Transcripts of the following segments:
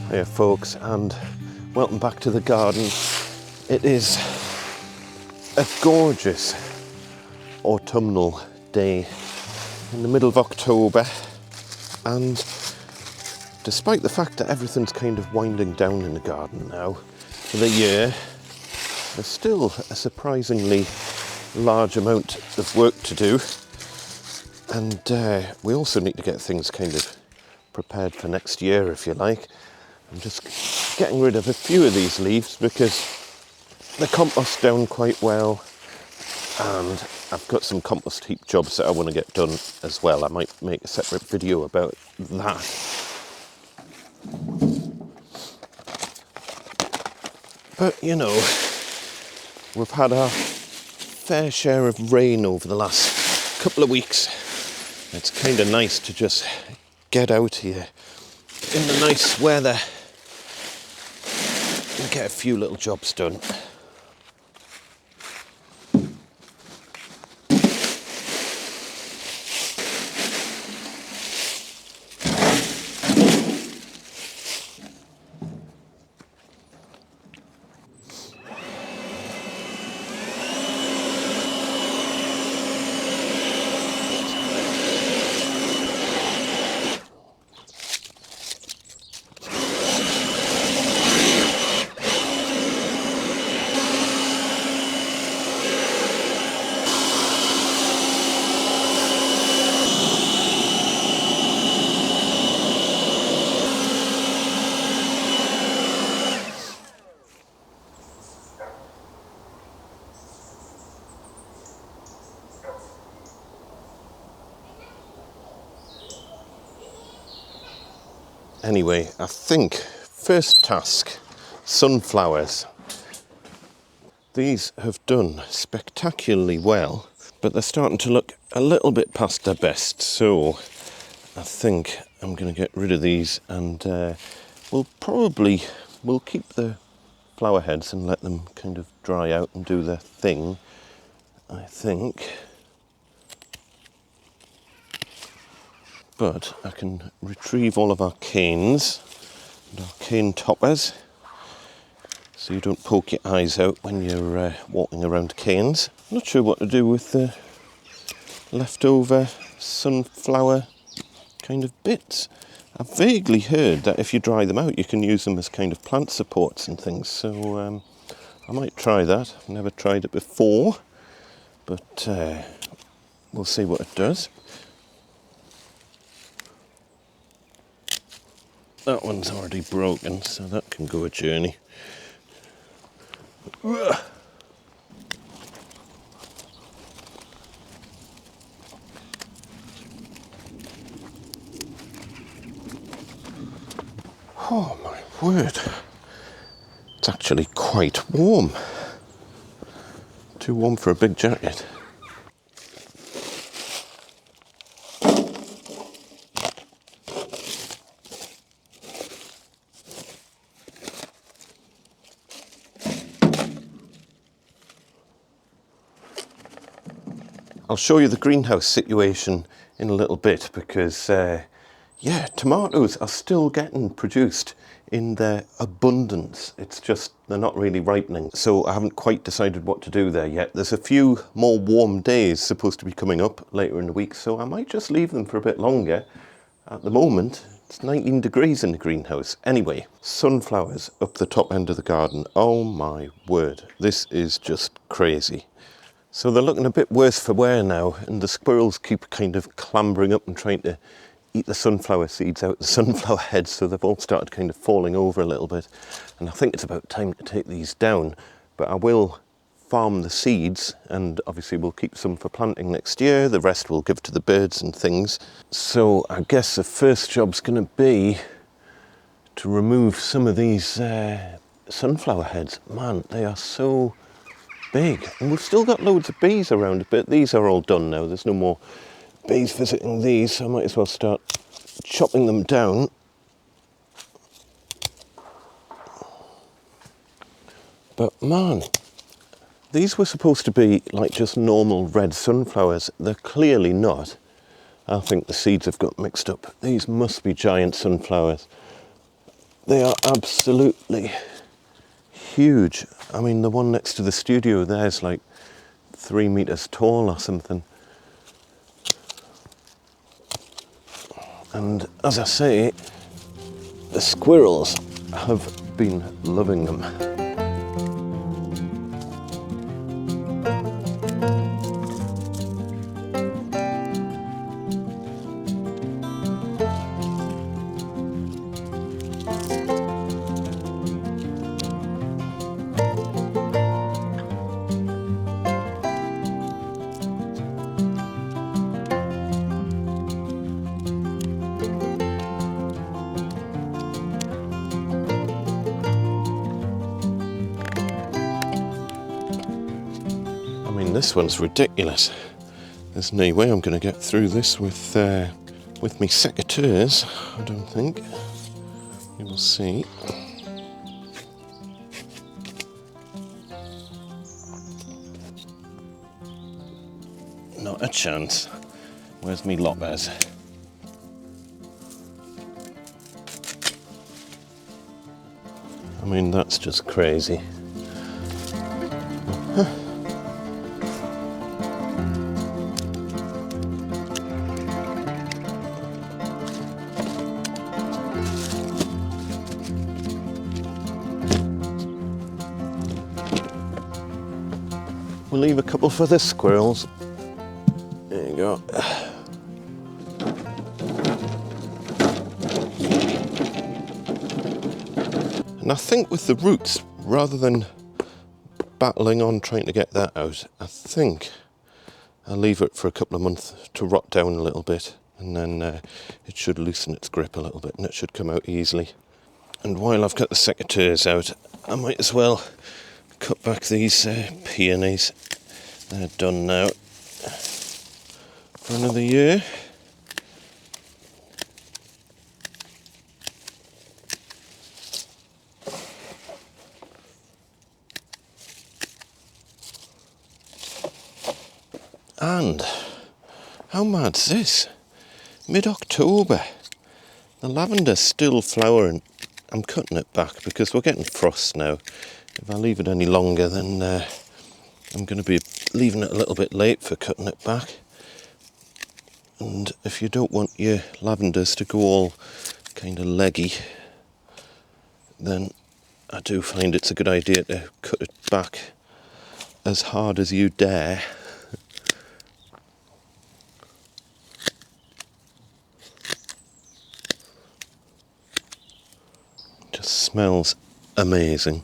Hiya folks, and welcome back to the garden. It is a gorgeous autumnal day in the middle of October, and despite the fact that everything's kind of winding down in the garden now for the year, there's still a surprisingly large amount of work to do, and we also need to get things kind of prepared for next year, if you like. I'm just getting rid of a few of these leaves because they compost down quite well, and I've got some compost heap jobs that I want to get done as well. I might make a separate video about that. But you know, we've had our fair share of rain over the last couple of weeks. It's kind of nice to just get out here in the nice weather and get a few little jobs done. Anyway, I think first task, sunflowers. These have done spectacularly well, but they're starting to look a little bit past their best, so I think I'm going to get rid of these, and we'll keep the flower heads and let them kind of dry out and do their thing, I think. But I can retrieve all of our canes and our cane toppers, so you don't poke your eyes out when you're walking around canes. I'm not sure what to do with the leftover sunflower kind of bits. I've vaguely heard that if you dry them out, you can use them as kind of plant supports and things, so I might try that. I've never tried it before, but we'll see what it does. That one's already broken, so that can go a journey. Ugh. Oh my word. It's actually quite warm. Too warm for a big jacket. I'll show you the greenhouse situation in a little bit because, tomatoes are still getting produced in their abundance. It's just they're not really ripening, so I haven't quite decided what to do there yet. There's a few more warm days supposed to be coming up later in the week, so I might just leave them for a bit longer. At the moment, it's 19 degrees in the greenhouse. Anyway, sunflowers up the top end of the garden. Oh my word, this is just crazy. So they're looking a bit worse for wear now, and the squirrels keep kind of clambering up and trying to eat the sunflower seeds out the sunflower heads, so they've all started kind of falling over a little bit. And I think it's about time to take these down, but I will farm the seeds, and obviously we'll keep some for planting next year. The rest we'll give to the birds and things. So I guess the first job's going to be to remove some of these sunflower heads. Man, they are so big, and we've still got loads of bees around, but these are all done now. There's no more bees visiting these, so I might as well start chopping them down. But man, These were supposed to be like just normal red sunflowers. They're clearly not. I think the seeds have got mixed up. These must be giant sunflowers. They are absolutely huge. I mean, the one next to the studio there's like 3 meters tall or something. And as I say, the squirrels have been loving them. I mean, this one's ridiculous. There's no way I'm going to get through this with me secateurs, I don't think. We will see. Not a chance. Where's me loppers? I mean, that's just crazy. We'll leave a couple for the squirrels. There you go. And I think with the roots, rather than battling on trying to get that out, I think I'll leave it for a couple of months to rot down a little bit, and then it should loosen its grip a little bit and it should come out easily. And while I've got the secateurs out, I might as well cut back these peonies. They're done now for another year. And how mad's this? Mid-October. The lavender's still flowering. I'm cutting it back because we're getting frost now. If I leave it any longer, then I'm going to be leaving it a little bit late for cutting it back. And if you don't want your lavenders to go all kind of leggy, then I do find it's a good idea to cut it back as hard as you dare. Just smells amazing.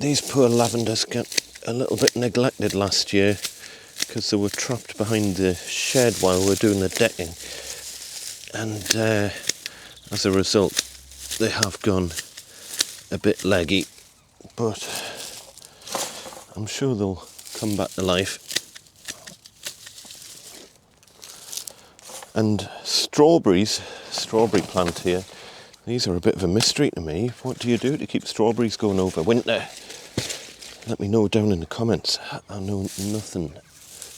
These poor lavenders got a little bit neglected last year because they were trapped behind the shed while we were doing the decking, and as a result they have gone a bit leggy, but I'm sure they'll come back to life. And strawberry plant here, these are a bit of a mystery to me. What do you do to keep strawberries going over winter? Let me know down in the comments. I know nothing,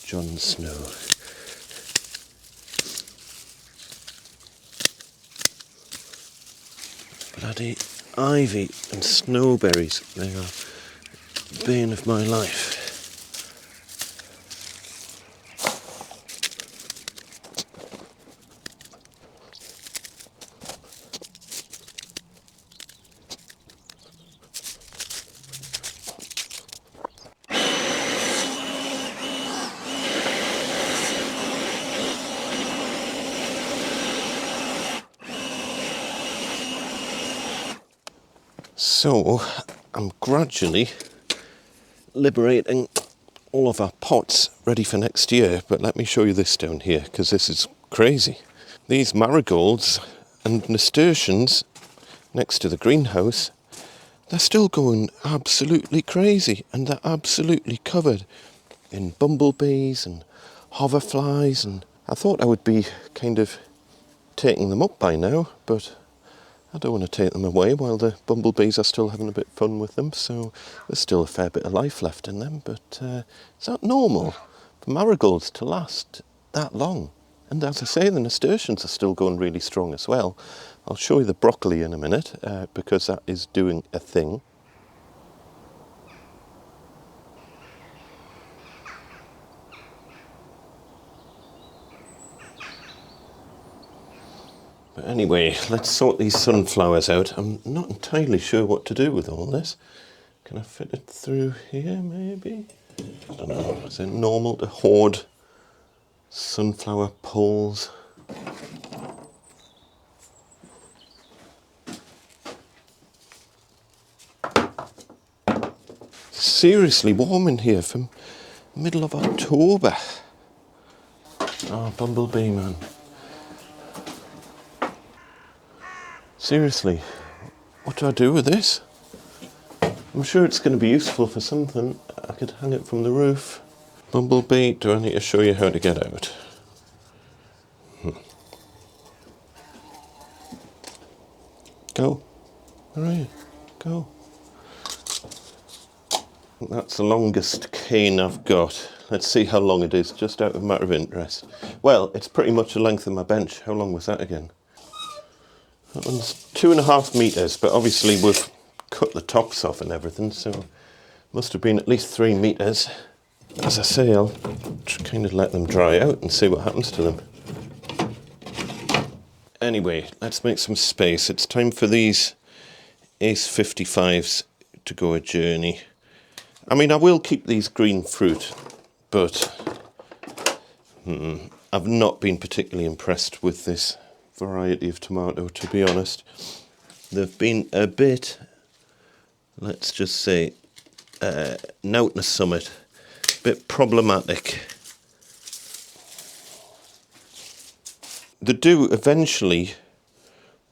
Jon Snow. Bloody ivy and snowberries, they are the bane of my life. So I'm gradually liberating all of our pots ready for next year, but let me show you this down here because this is crazy. These marigolds and nasturtiums next to the greenhouse, they're still going absolutely crazy, and they're absolutely covered in bumblebees and hoverflies, and I thought I would be kind of taking them up by now, but I don't want to take them away while the bumblebees are still having a bit of fun with them, so there's still a fair bit of life left in them, but it's not normal for marigolds to last that long. And as I say, the nasturtiums are still going really strong as well. I'll show you the broccoli in a minute, because that is doing a thing. But anyway, let's sort these sunflowers out. I'm not entirely sure what to do with all this. Can I fit it through here, maybe? I don't know. Is it normal to hoard sunflower poles? Seriously warm in here from middle of October. Oh, bumblebee man. Seriously, what do I do with this? I'm sure it's going to be useful for something. I could hang it from the roof. Bumblebee, do I need to show you how to get out? Go. Where are you? Go. That's the longest cane I've got. Let's see how long it is, just out of matter of interest. Well, it's pretty much the length of my bench. How long was that again? That one's 2.5 metres, but obviously we've cut the tops off and everything, so must have been at least 3 metres. As I say, I'll kind of let them dry out and see what happens to them. Anyway, let's make some space. It's time for these Ace 55s to go a journey. I mean, I will keep these green fruit, but I've not been particularly impressed with this variety of tomato, to be honest. They've been a bit, let's just say, Nowtness Summit, a bit problematic. They do eventually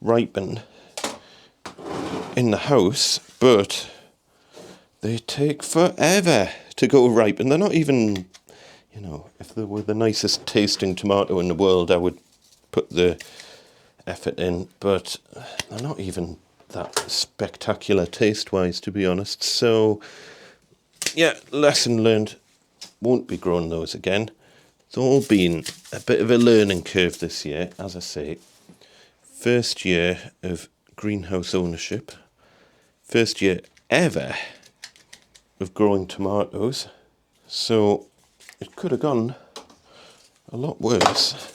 ripen in the house, but they take forever to go ripe, and they're not even, you know, if they were the nicest tasting tomato in the world, I would put the effort in, but they're not even that spectacular taste-wise, to be honest. So, yeah, lesson learned. Won't be growing those again. It's all been a bit of a learning curve this year, as I say. First year of greenhouse ownership. First year ever of growing tomatoes. So it could have gone a lot worse.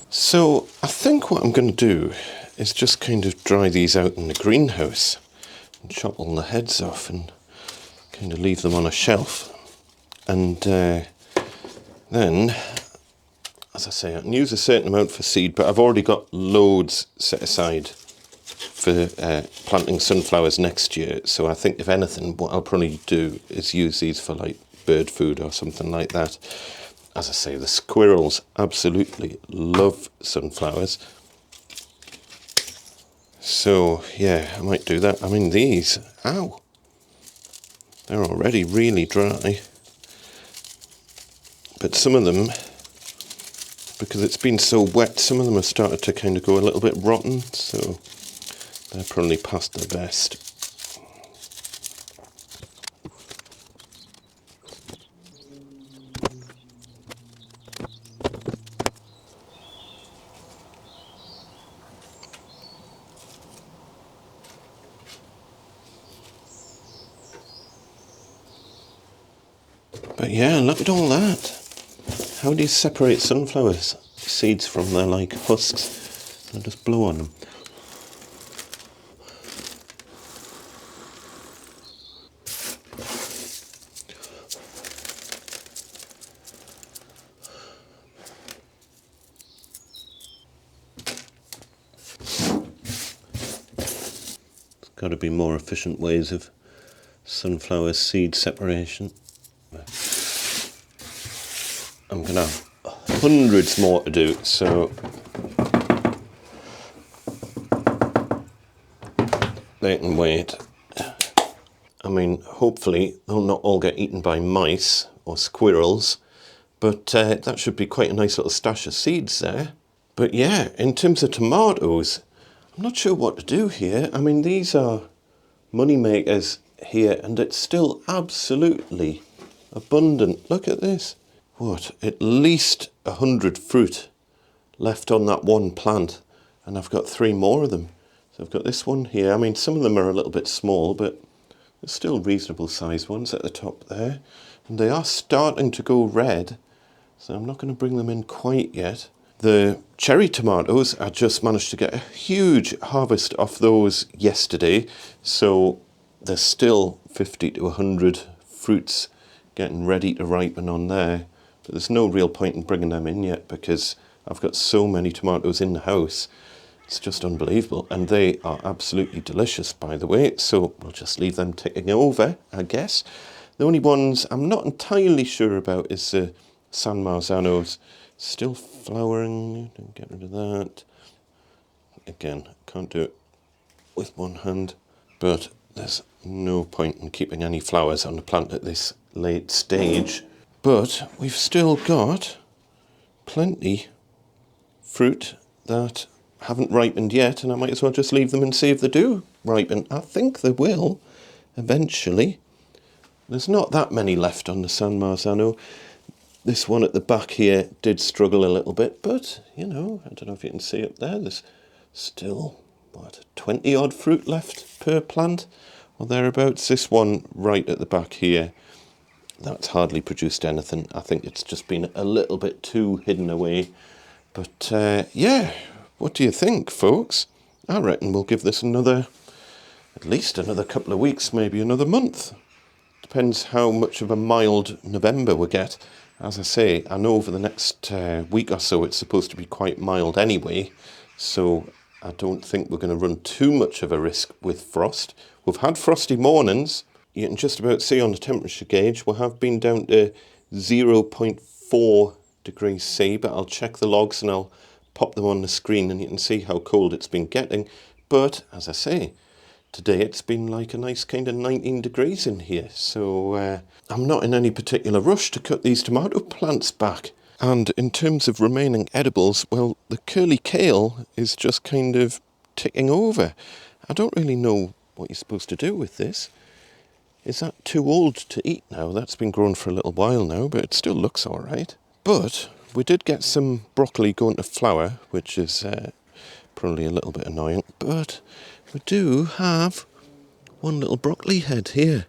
So I think what I'm going to do is just kind of dry these out in the greenhouse and chop all the heads off and kind of leave them on a shelf. And then, as I say, I can use a certain amount for seed, but I've already got loads set aside for planting sunflowers next year. So I think, if anything, what I'll probably do is use these for like bird food or something like that. As I say, the squirrels absolutely love sunflowers. So, yeah, I might do that. I mean, these, ow, they're already really dry. But some of them, because it's been so wet, some of them have started to kind of go a little bit rotten. So they're probably past their best. But yeah, look at all that. How do you separate sunflower seeds from their like husks? I'll just blow on them. There's got to be more efficient ways of sunflower seed separation. I'm going to have hundreds more to do, so they can wait. I mean, hopefully they'll not all get eaten by mice or squirrels, but that should be quite a nice little stash of seeds there. But yeah, in terms of tomatoes, I'm not sure what to do here. I mean, these are money makers here, and it's still absolutely abundant. Look at this. What, at least 100 fruit left on that one plant, and I've got 3 more of them. So I've got this one here. I mean, some of them are a little bit small, but there's still reasonable sized ones at the top there. And they are starting to go red, so I'm not going to bring them in quite yet. The cherry tomatoes, I just managed to get a huge harvest off those yesterday. So there's still 50 to 100 fruits getting ready to ripen on there. But there's no real point in bringing them in yet because I've got so many tomatoes in the house. It's just unbelievable. And they are absolutely delicious, by the way. So we'll just leave them ticking over, I guess. The only ones I'm not entirely sure about is the San Marzanos. Still flowering. Don't get rid of that. Again, can't do it with one hand. But there's no point in keeping any flowers on the plant at this late stage. But we've still got plenty fruit that haven't ripened yet, and I might as well just leave them and see if they do ripen. I think they will eventually. There's not that many left on the San Marzano. This one at the back here did struggle a little bit, but, you know, I don't know if you can see up there, there's still, what, 20 odd fruit left per plant, or thereabouts. This one right at the back here, that's hardly produced anything. I think it's just been a little bit too hidden away. But, yeah, what do you think, folks? I reckon we'll give this at least another couple of weeks, maybe another month. Depends how much of a mild November we get. As I say, I know over the next week or so it's supposed to be quite mild anyway, so I don't think we're going to run too much of a risk with frost. We've had frosty mornings. You can just about see on the temperature gauge we have been down to 0.4 degrees C, but I'll check the logs and I'll pop them on the screen and you can see how cold it's been getting. But as I say, today it's been like a nice kind of 19 degrees in here, so I'm not in any particular rush to cut these tomato plants back. And in terms of remaining edibles, well, the curly kale is just kind of ticking over. I don't really know what you're supposed to do with this. Is that too old to eat now? That's been grown for a little while now, but it still looks all right. But we did get some broccoli going to flower, which is probably a little bit annoying, but we do have one little broccoli head here.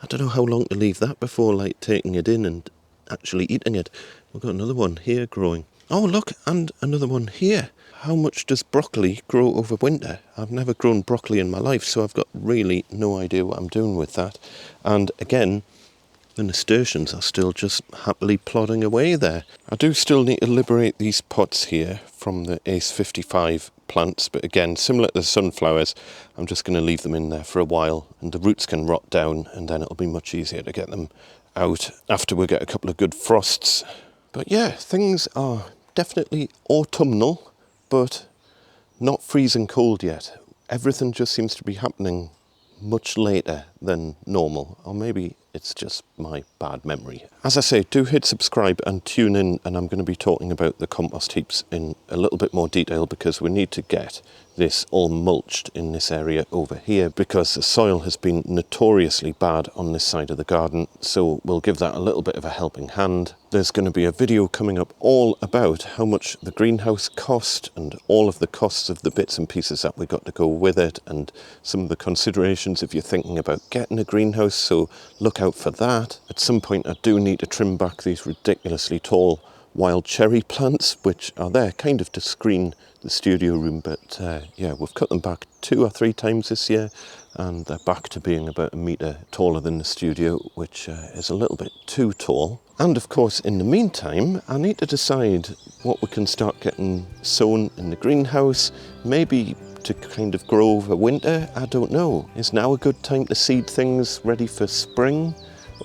I don't know how long to leave that before like taking it in and actually eating it. We've got another one here growing. Oh look, and another one here. How much does broccoli grow over winter? I've never grown broccoli in my life, so I've got really no idea what I'm doing with that. And again, the nasturtiums are still just happily plodding away there. I do still need to liberate these pots here from the Ace 55 plants, but again, similar to the sunflowers, I'm just going to leave them in there for a while and the roots can rot down and then it'll be much easier to get them out after we get a couple of good frosts. But yeah, things are definitely autumnal, but not freezing cold yet. Everything just seems to be happening much later than normal, or maybe it's just my bad memory. As I say, do hit subscribe and tune in, and I'm going to be talking about the compost heaps in a little bit more detail because we need to get this all mulched in this area over here because the soil has been notoriously bad on this side of the garden, so we'll give that a little bit of a helping hand. There's going to be a video coming up all about how much the greenhouse cost and all of the costs of the bits and pieces that we got to go with it and some of the considerations if you're thinking about getting a greenhouse, so look out for that. At some point I do need to trim back these ridiculously tall wild cherry plants, which are there kind of to screen the studio room, but yeah, we've cut them back 2 or 3 times this year and they're back to being about a metre taller than the studio, which is a little bit too tall. And of course, in the meantime, I need to decide what we can start getting sown in the greenhouse, maybe to kind of grow over winter, I don't know. Is now a good time to seed things ready for spring?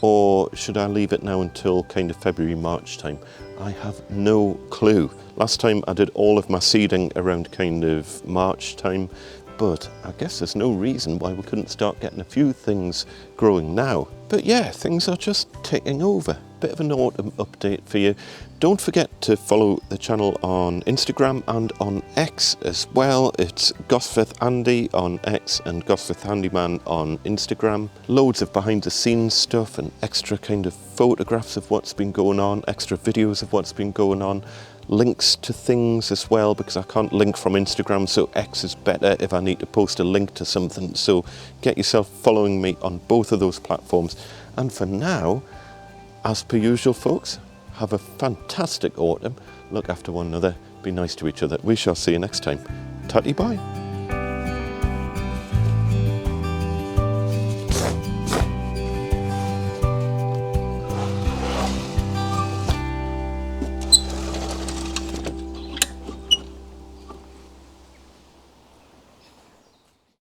Or should I leave it now until kind of February, March time? I have no clue. Last time I did all of my seeding around kind of March time, but I guess there's no reason why we couldn't start getting a few things growing now. But yeah, things are just taking over. Bit of an autumn update for you. Don't forget to follow the channel on Instagram and on X as well. It's Gosforth Andy on X and Gosforth Handyman on Instagram. Loads of behind the scenes stuff and extra kind of photographs of what's been going on, extra videos of what's been going on, links to things as well, because I can't link from Instagram, so X is better if I need to post a link to something. So get yourself following me on both of those platforms. And for now, as per usual, folks, have a fantastic autumn. Look after one another. Be nice to each other. We shall see you next time. Tatty bye.